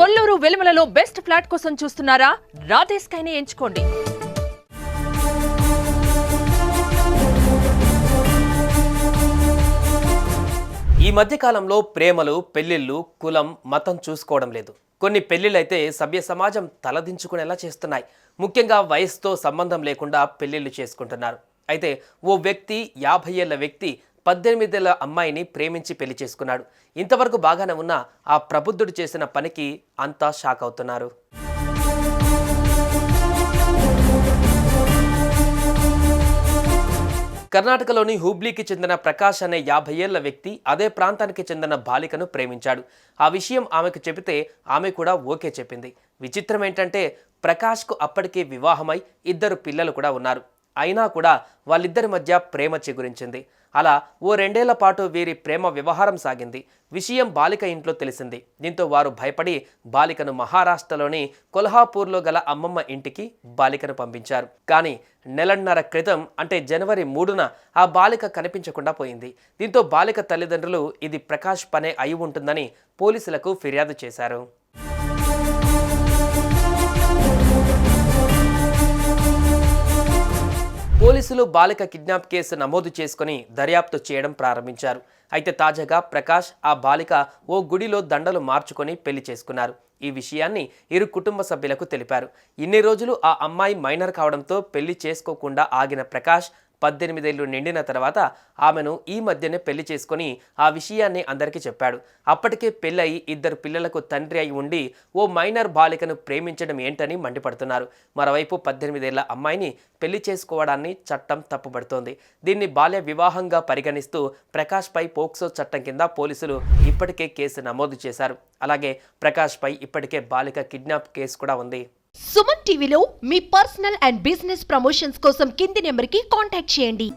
Kolluru వెలుమలలో best flat కోసం చూస్తున్నారా? రాధే స్కైని ఎంచుకోండి. ఈ మధ్య కాలంలో ప్రేమలు, పెళ్లిళ్ళు, కులం, మతం చూసుకోవడం లేదు. కొన్ని పెళ్లిళ్ళైతే సభ్య సమాజం తలదించుకునేలా చేస్తున్నాయి. ముఖ్యంగా వయసుతో సంబంధం లేకుండా పెళ్లిళ్ళు చేసుకుంటున్నారు. అయితే ఓ వ్యక్తి 50 ఏళ్ల వ్యక్తి 18 ఏళ్ల అమ్మాయిని ప్రేమించి పెళ్లి చేసుకున్నాడు. ఇంతవరకు బాగానే ఉన్న ఆ ప్రబుద్ధుడు చేసిన పనికి అంతా షాక్ అవుతున్నారు. కర్ణాటకలోని హుబ్లీకి చెందిన ప్రకాష్ అనే 50 ఏళ్ల వ్యక్తి అదే ప్రాంతానికి చెందిన బాలికను ప్రేమించాడు. ఆ విషయం ఆమెకు చెబితే ఆమె కూడా ఓకే చెప్పింది. విచిత్రం ఏంటంటే ప్రకాష్కు అప్పటికే వివాహమై 2 పిల్లలు కూడా ఉన్నారు. అయినా కూడా వాళ్ళిద్దరి మధ్య ప్రేమ చిగురించింది. అలా ఓ 2 ఏళ్ల పాటు వీరి ప్రేమ వ్యవహారం సాగింది. విషయం బాలిక ఇంట్లో తెలిసింది. దీంతో వారు భయపడి బాలికను మహారాష్ట్రలోని కొల్హాపూర్లో గల అమ్మమ్మ ఇంటికి బాలికను పంపించారు. కానీ నెలన్నర క్రితం అంటే జనవరి 3న ఆ బాలిక కనిపించకుండా పోయింది. దీంతో బాలిక తల్లిదండ్రులు ఇది ప్రకాష్ పనే అయి ఉంటుందని పోలీసులకు ఫిర్యాదు చేశారు. పోలీసులు బాలిక కిడ్నాప్ కేసు నమోదు చేసుకుని దర్యాప్తు చేయడం ప్రారంభించారు. అయితే తాజాగా ప్రకాష్ ఆ బాలిక ఓ గుడిలో దండలు మార్చుకొని పెళ్లి చేసుకున్నారు. ఈ విషయాన్ని ఇరు కుటుంబ సభ్యులకు తెలిపారు. ఇన్ని రోజులు ఆ అమ్మాయి మైనర్ కావడంతో పెళ్లి చేసుకోకుండా ఆగిన ప్రకాష్ 18 ఏళ్లు నిండిన తర్వాత ఆమెను ఈ మధ్యనే పెళ్లి చేసుకుని ఆ విషయాన్ని అందరికీ చెప్పాడు. అప్పటికే పెళ్ళయి 2 పిల్లలకు తండ్రి అయి ఉండి ఓ మైనర్ బాలికను ప్రేమించడం ఏంటని మండిపడుతున్నారు. మరోవైపు 18 ఏళ్ల అమ్మాయిని పెళ్లి చేసుకోవడాన్ని చట్టం తప్పుపడుతోంది. దీన్ని బాల్య వివాహంగా పరిగణిస్తూ ప్రకాష్పై పోక్సో చట్టం కింద పోలీసులు ఇప్పటికే కేసు నమోదు చేశారు. అలాగే ప్రకాష్పై ఇప్పటికే బాలిక కిడ్నాప్ కేసు కూడా ఉంది. సుమన్ టీవీలో మీ పర్సనల్ అండ్ బిజినెస్ ప్రమోషన్స్ కోసం కింది నెంబర్కి కాంటాక్ట్ చేయండి.